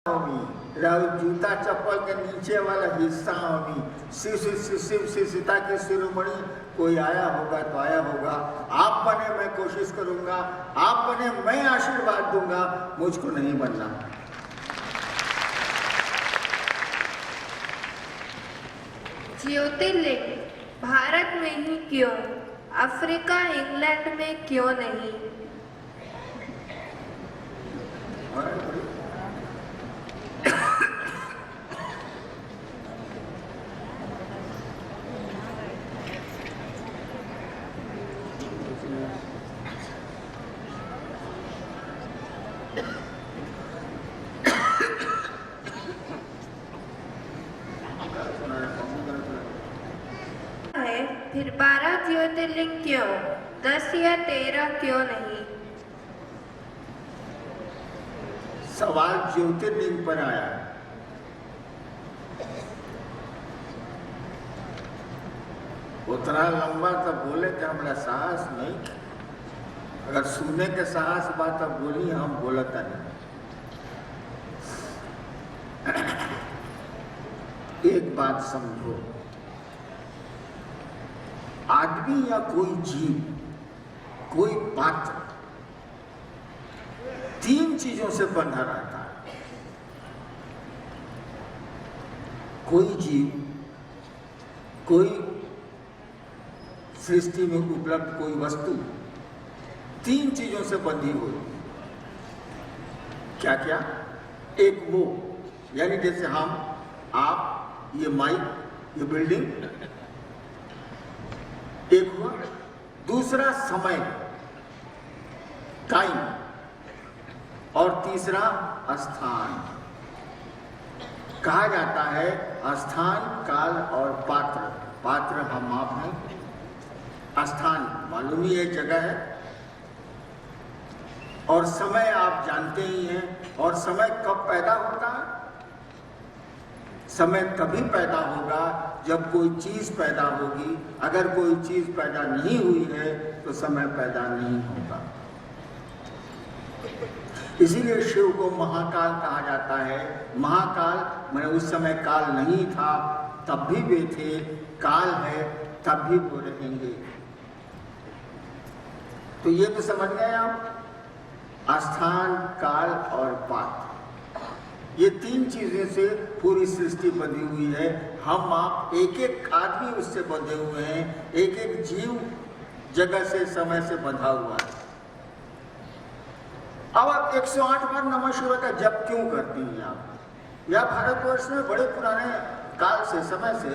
जूता चप्पल के नीचे वाला हिस्सा सीता की शिरोमणि कोई आया होगा तो आया होगा। आप बने मैं कोशिश करूंगा, आप बने मैं आशीर्वाद दूंगा, मुझको नहीं बनना। ज्योतिर्लिंग भारत में ही क्यों, अफ्रीका इंग्लैंड में क्यों नहीं? फिर 12 ज्योतिर्लिंग क्यों, 10 या 13 क्यों नहीं? सवाल ज्योतिर्लिंग पर आया है। उतना लंबा तब बोले कि हमारा साहस नहीं, अगर सुनने के साहस बात अब बोली हम बोलता नहीं। एक बात समझो, आदमी या कोई जीव, कोई पात्र 3 चीजों से बंधा रहता है। कोई जीव, कोई सृष्टि में उपलब्ध कोई वस्तु 3 चीजों से बंधी हुई। क्या क्या? एक वो, यानी जैसे हम, आप, ये माइक, ये बिल्डिंग, एक हुआ। दूसरा समय, टाइम, और तीसरा स्थान। कहा जाता है स्थान, काल और पात्र। पात्र हम आप हैं, स्थान मालूम ही एक जगह है, और समय आप जानते ही हैं। और समय कब पैदा होता है? समय कभी पैदा होगा जब कोई चीज पैदा होगी। अगर कोई चीज पैदा नहीं हुई है तो समय पैदा नहीं होगा। इसीलिए शिव को महाकाल कहा जाता है। महाकाल माने उस समय काल नहीं था तब भी वे थे, काल है तब भी वो रहेंगे। तो ये तो समझ गए आप, स्थान, काल और पात्र, ये 3 चीजें से पूरी सृष्टि बंधी हुई है। हम आप एक एक आदमी उससे बंधे हुए हैं, एक एक जीव जगह से, समय से बंधा हुआ है। अब आप 108 बार नमः शिवाय का जप क्यों करती हैं आप? या भारतवर्ष में बड़े पुराने काल से, समय से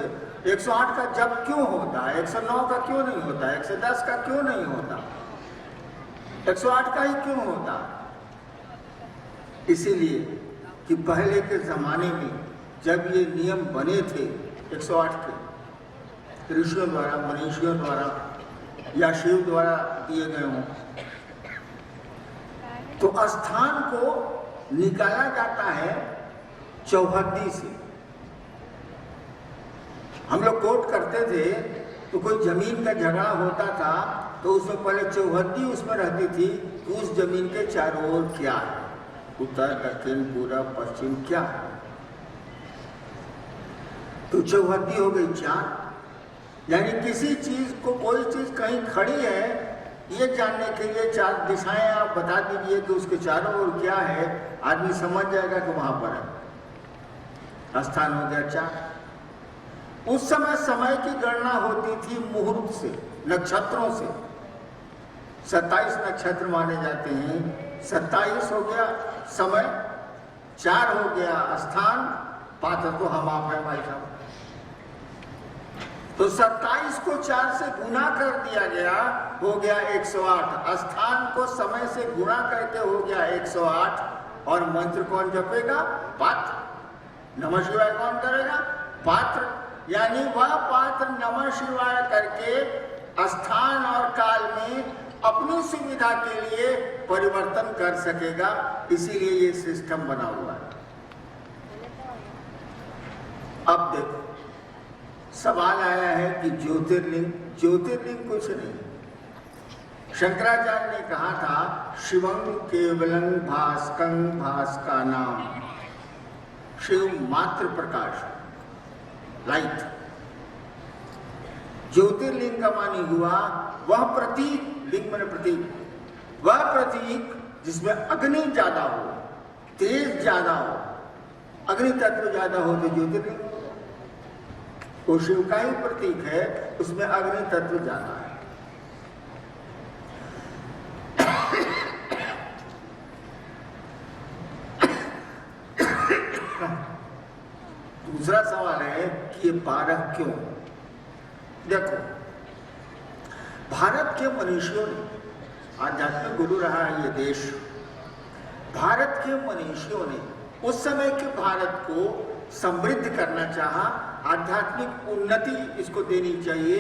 108 का जप क्यों होता है? 109 का क्यों नहीं होता? 110 का क्यों नहीं होता? 108 का ही क्यों होता? इसीलिए कि पहले के जमाने में जब ये नियम बने थे 108 के, ऋषियों द्वारा, मनीषियों द्वारा या शिव द्वारा दिए गए हों, तो स्थान को निकाला जाता है चौहद्दी से। हम लोग कोर्ट करते थे तो कोई जमीन का झगड़ा होता था तो उसमें पहले चौहद्दी उसमें रहती थी कि उस जमीन के चारों ओर क्या है, उत्तर, दक्षिण, पूरब, पश्चिम क्या है। तो चौहद्दी हो गई 4, यानी किसी चीज को, कोई चीज कहीं खड़ी है ये जानने के लिए 4 दिशाएं आप बता दीजिए कि उसके चारों ओर क्या है, आदमी समझ जाएगा कि वहां पर है। स्थान हो गया 4। उस समय समय की गणना होती थी मुहूर्त से, नक्षत्रों से। 27 नक्षत्र माने जाते हैं। 27 हो गया समय, 4 हो गया स्थान, पात्र तो हम आप हैं भाई साहब। तो 27 को 4 से गुना कर दिया गया, हो गया 108। स्थान को समय से गुणा करके हो गया 108। और मंत्र कौन जपेगा? पात्र। नमः शिवाय कौन करेगा? पात्र। यानी वह पात्र नमः शिवाय करके स्थान और काल में अपनी सुविधा के लिए परिवर्तन कर सकेगा। इसीलिए ये सिस्टम बना हुआ है। अब देखो, सवाल आया है कि ज्योतिर्लिंग, ज्योतिर्लिंग कुछ नहीं। शंकराचार्य ने कहा था शिवं केवलं भास्कं भास्का नाम। शिव मात्र प्रकाश, लाइट। ज्योतिर्लिंग का मानी हुआ वह प्रतीक, लिंग माने प्रतीक, वह प्रतीक जिसमें अग्नि ज्यादा हो, तेज ज्यादा हो, अग्नि तत्व ज्यादा हो तो ज्योतिर्लिंग। वो शिव का ही प्रतीक है, उसमें अग्नि तत्व ज्यादा है। दूसरा सवाल है कि ये 12 क्यों? देखो, भारत के मनीषियों ने, आध्यात्मिक गुरु रहा है ये देश, भारत के मनीषियों ने उस समय के भारत को समृद्ध करना चाहा, आध्यात्मिक उन्नति इसको देनी चाहिए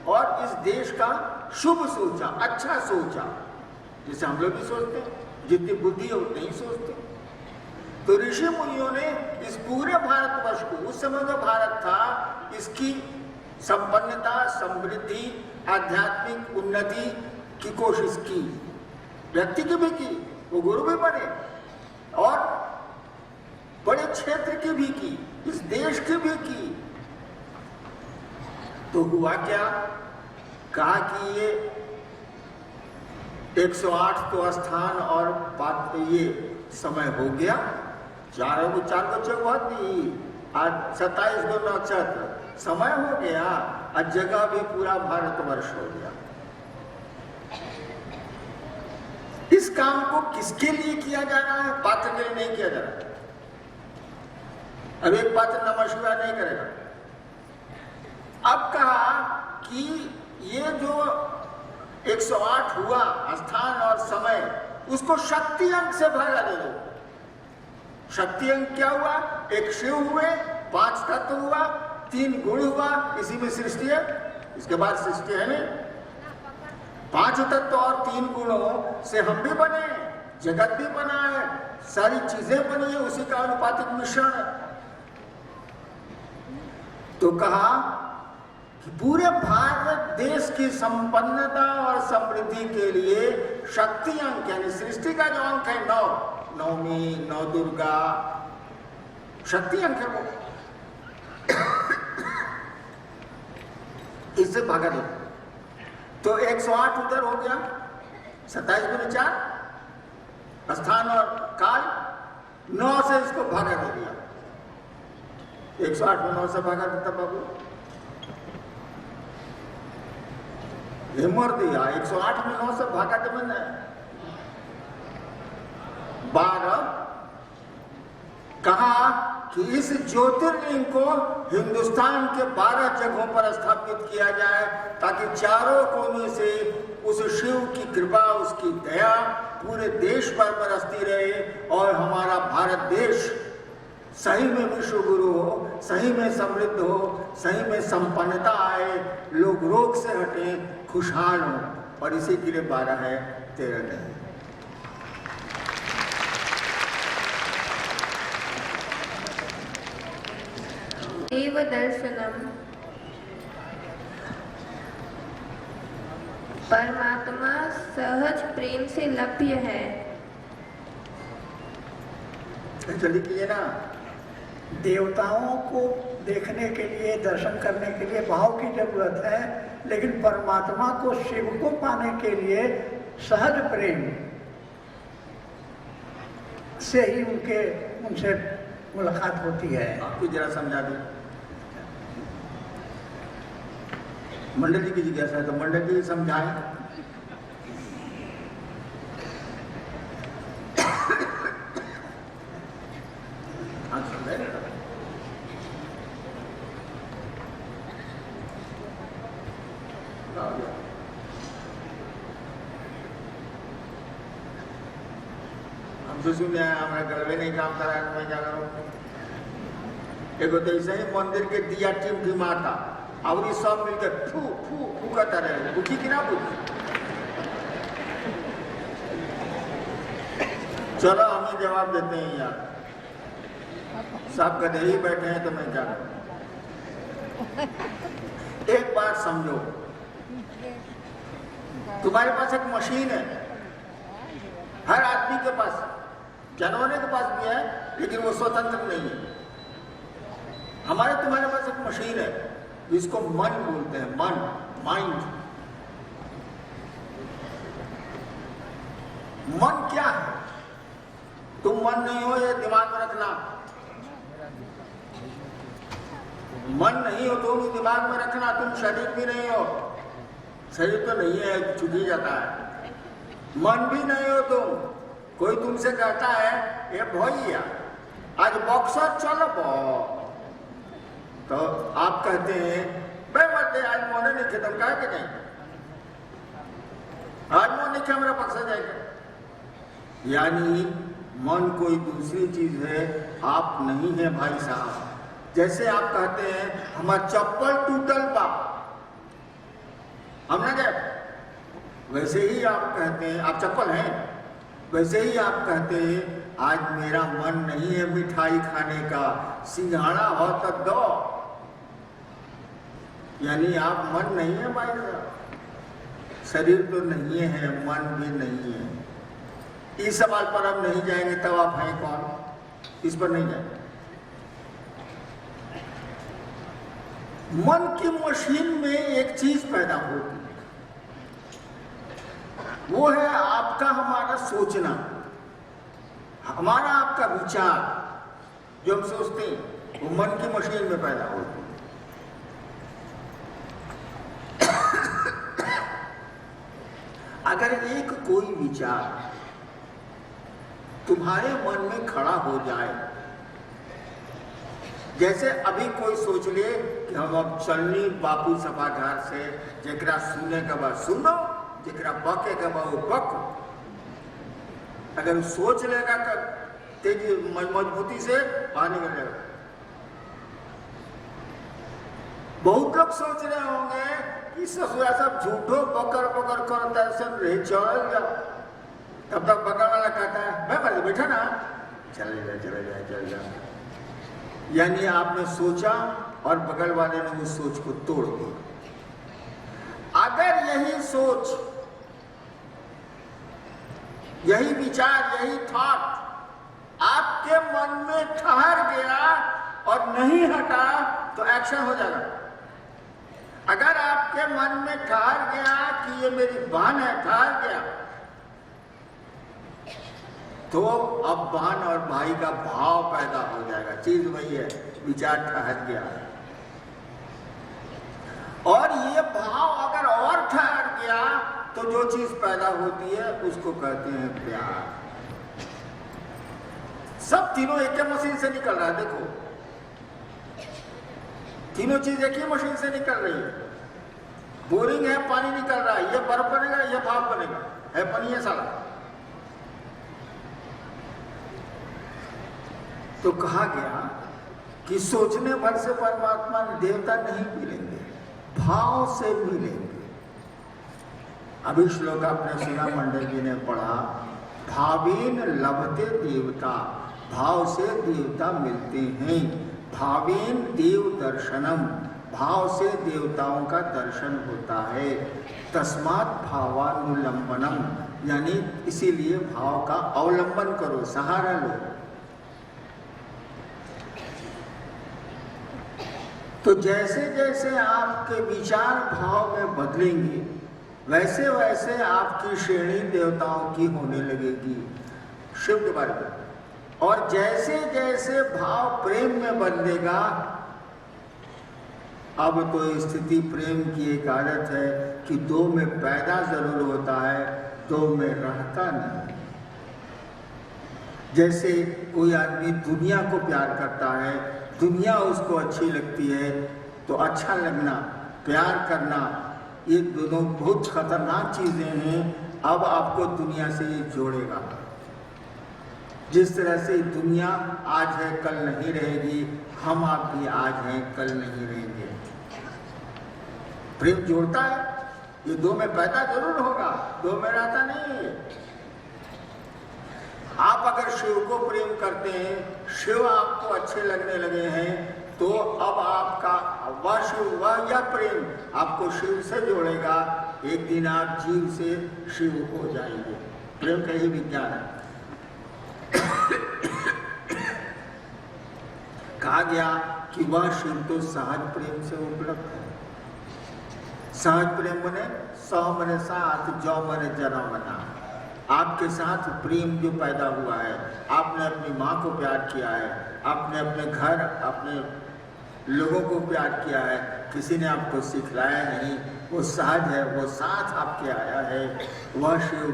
और इस देश का शुभ सोचा, अच्छा सोचा, जैसे हम लोग भी सोचते हैं, जितनी बुद्धि है उतनी ही सोचते हैं। तो ऋषि मुनियों ने इस पूरे भारतवर्ष को, उस समय जो भारत था, इसकी संपन्नता, समृद्धि, आध्यात्मिक उन्नति की कोशिश की, व्यक्ति की भी की, वो गुरु भी बने और बड़े क्षेत्र की भी की, इस देश की भी की। तो हुआ क्या? कहा कि ये 108 तो स्थान और बात ये समय हो गया, चार बच्चे बहुत नहीं, आज 27 गो नक्षत्र, समय हो गया, आज जगह भी पूरा भारतवर्ष हो गया। इस काम को किसके लिए किया जा रहा है? पात्र के लिए नहीं किया जा रहा। अब एक पात्र नमः शिवाय नहीं करेगा। अब कहा कि ये जो 108 हुआ स्थान और समय, उसको शक्ति अंक से भरा दे दो। शक्ति अंक क्या हुआ? एक शिव हुए, 5 तत्व हुआ, 3 गुण हुआ, इसी में सृष्टि है, इसके बाद सृष्टि है नहीं। 5 तत्व और 3 गुणों से हम भी बने, जगत भी बना है, सारी चीजें बनी है, उसी का अनुपातिक मिश्रण है। तो कहा कि पूरे भारत देश की संपन्नता और समृद्धि के लिए शक्ति अंक, यानी सृष्टि का जो अंक है 9, नवमी, 9 दुर्गा, शक्ति अंक है वो, इससे भागा दो। तो 108 उधर हो गया, 27 गुने 4, स्थान और काल, 9 से इसको भागा दे दिया। 108 में 9 से भागा देता बाबू, ये मर दिया। 108 में 9 से भागा दे मैंने 12। कहा कि इस ज्योतिर्लिंग को हिंदुस्तान के 12 जगहों पर स्थापित किया जाए, ताकि चारों कोने से उस शिव की कृपा, उसकी दया पूरे देश पर बरसती रहे और हमारा भारत देश सही में विश्व गुरु हो, सही में समृद्ध हो, सही में संपन्नता आए, लोग रोग से हटे, खुशहाल हो। और इसी के लिए 12 है, 13 नहीं। देव दर्शनम, परमात्मा सहज प्रेम से लभ्य है। जल्दी कीजिए ना। देवताओं को देखने के लिए, दर्शन करने के लिए भाव की जरूरत है, लेकिन परमात्मा को, शिव को पाने के लिए सहज प्रेम से ही उनसे मुलाकात होती है। आपको जरा समझा दूं। मंडल जी की जिज्ञासा है तो मंडल जी समझाएं। हमसे सुन हमारा गलबे नहीं काम करा है, मैं क्या करूँ? एक तो ऐसे ही मंदिर के दिया टिमटिमाता और ये सब मिलकर फू फू फू करता रहे, बुझी कि ना बुझी? चलो हमें जवाब देते हैं यार, सब गधे ही बैठे हैं तो मैं क्या करूं? एक बात समझो, तुम्हारे पास एक मशीन है, हर आदमी के पास, जानवरों के पास भी है, लेकिन वो स्वतंत्र नहीं है। हमारे तुम्हारे पास एक मशीन है जिसको मन बोलते हैं, मन, माइंड। मन क्या है? तुम मन नहीं हो, ये दिमाग में रखना। मन नहीं हो तुम, दिमाग में रखना। तुम शरीर भी नहीं हो, शरीर तो नहीं है, छूट ही जाता है। मन भी नहीं हो तुम। कोई तुमसे कहता है ये भैया आज बॉक्सर चलो तो आप कहते हैं बे मत दे, आज मोने नहीं खत्म कहा कि नहीं, आज मोने नहीं मेरा बक्सा जाएगा। यानी मन कोई दूसरी चीज है, आप नहीं है भाई साहब। जैसे आप कहते हैं हमारा चप्पल टूटल बा, हम ना गए, वैसे ही आप कहते हैं आप चप्पल हैं, वैसे ही आप कहते हैं आज मेरा मन नहीं है मिठाई खाने का, सिंघाड़ा हो तक दो। यानी आप मन नहीं है भाई साहब, शरीर तो नहीं है, मन भी नहीं है। इस सवाल पर हम नहीं जाएंगे, तब आप हैं कौन, इस पर नहीं जाएंगे। मन की मशीन में एक चीज पैदा होती है, वो है आपका हमारा सोचना, हमारा आपका विचार। जो हम सोचते हैं वो मन की मशीन में पैदा होती है। अगर एक कोई विचार तुम्हारे मन में खड़ा हो जाए, जैसे अभी कोई सोच ले कि हम अब चलनी बापू सभा घर से, जेकरा सुने के बाद सुनो, जेकरा बके के बाद बको। अगर सोच लेगा तेजी मजबूती से बाहर निकल जाएगा। बहुत लोग सोच रहे होंगे कि ससुरा सब झूठो पकड़ पकड़ कर दर्शन रहे, चल जाओ। तब तक बगल वाला कहता है मैं बस बैठा ना, चले जा। यानी आपने सोचा और बगल वाले ने उस सोच को तोड़ दिया। अगर यही सोच, यही विचार, यही थॉट आपके मन में ठहर गया और नहीं हटा तो एक्शन हो जाएगा। अगर आपके मन में ठहर गया कि ये मेरी बहन है, ठहर गया, तो अब बहन और भाई का भाव पैदा हो जाएगा। चीज वही है, विचार ठहर गया। और ये भाव अगर और ठहर गया तो जो चीज पैदा होती है उसको कहते हैं प्यार। सब तीनों एक ही मशीन से निकल रहा है। देखो, तीनों चीज एक ही मशीन से निकल रही है। बोरिंग है, पानी निकल रहा है, ये बर्फ बनेगा, ये भाप बनेगा, है पानी है साला। तो कहा गया कि सोचने भर से परमात्मा देवता नहीं मिलेंगे, भाव से मिलेंगे। अभी श्लोक आपने सुना, मंडल जी ने पढ़ा, भावेन लभते देवता, भाव से देवता मिलते हैं। भावेन देव दर्शनम, भाव से देवताओं का दर्शन होता है। तस्मात् भावानुलंबनम, यानी इसीलिए भाव का अवलंबन करो, सहारा लो। तो जैसे जैसे आपके विचार भाव में बदलेंगे, वैसे वैसे आपकी श्रेणी देवताओं की होने लगेगी, शिव के बारे में। और जैसे जैसे भाव प्रेम में बदलेगा, अब तो स्थिति प्रेम की एक आदत है कि दो में पैदा जरूर होता है, दो में रहता नहीं। जैसे कोई आदमी दुनिया को प्यार करता है, दुनिया उसको अच्छी लगती है, तो अच्छा लगना, प्यार करना, ये दोनों बहुत खतरनाक चीजें हैं। अब आपको दुनिया से ये जोड़ेगा। जिस तरह से दुनिया आज है कल नहीं रहेगी, हम आप भी आज हैं कल नहीं रहेंगे। प्रेम जोड़ता है, ये दो में पैदा जरूर होगा, दो में रहता नहीं है। आप अगर शिव को प्रेम करते हैं, शिव आपको अच्छे लगने लगे हैं, तो अब आपका वह शिव, वह या प्रेम आपको शिव से जोड़ेगा। एक दिन आप जीव से शिव हो जाएंगे। प्रेम का ही विज्ञान है। कहा गया कि वह शिव तो सहज प्रेम से उपलब्ध है। सहज प्रेम बने 100 मने साथ, जो मने जन्म बना। आपके साथ प्रेम जो पैदा हुआ है, आपने अपनी माँ को प्यार किया है, आपने अपने घर, अपने लोगों को प्यार किया है, किसी ने आपको सिखलाया नहीं, वो सहज है, वो साथ आपके आया है, वह शिव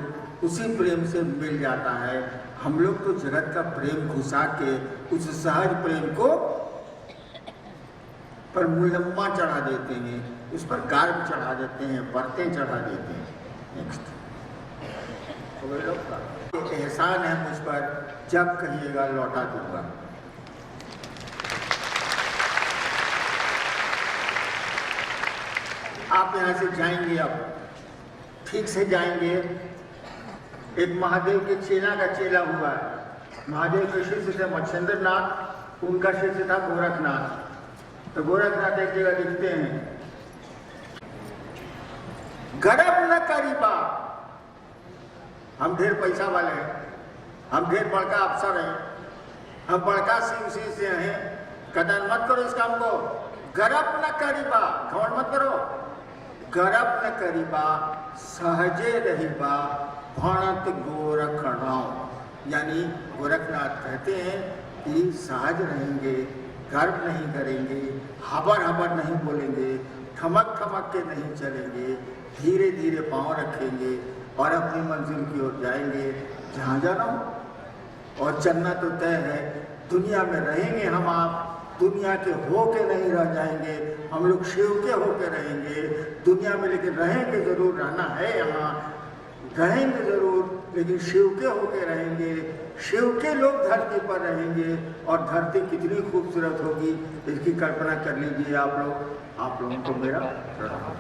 उसी प्रेम से मिल जाता है। हम लोग तो जगत का प्रेम घुसा के उस सहज प्रेम को पर मुलम्मा चढ़ा देते हैं, उस पर गार्ब चढ़ा देते हैं, परतें चढ़ा देते हैं। नेक्स्ट, एक एहसान है मुझ पर, जब कहिएगा लौटा दूंगा। आप यहाँ से जाएंगे, अब ठीक से जाएंगे। एक महादेव के चेला का चेला हुआ है। महादेव के शिष्य थे मच्छिंद्र नाथ, उनका शिष्य था गोरखनाथ। तो गोरखनाथ एक जगह लिखते हैं, गर्व न करीबा, हम ढेर पैसा वाले हैं, हम ढेर बड़का अफसर हैं, हम बड़का शिव से हैं, कदर मत करो इस काम को। गर्व न करीबा, घमंड मत करो। गर्व न करीबा, सहजे रहीबा, भणत गोरखनाथ। यानी गोरखनाथ कहते हैं कि सहज रहेंगे, गर्व नहीं करेंगे, हबर हबर नहीं बोलेंगे, ठमक ठमक के नहीं चलेंगे, धीरे धीरे पांव रखेंगे और अपनी मंजिल की ओर जाएंगे जहाँ जाना हो। और चलना तो तय है, दुनिया में रहेंगे हम, आप दुनिया के हो के नहीं रह जाएंगे, हम लोग शिव के हो के रहेंगे दुनिया में, लेकिन रहेंगे जरूर, रहना है यहाँ, रहेंगे जरूर, लेकिन शिव के हो के रहेंगे। शिव के लोग धरती पर रहेंगे और धरती कितनी खूबसूरत होगी इसकी कल्पना कर लीजिए आप लोग। आप लोगों को मेरा प्रणाम।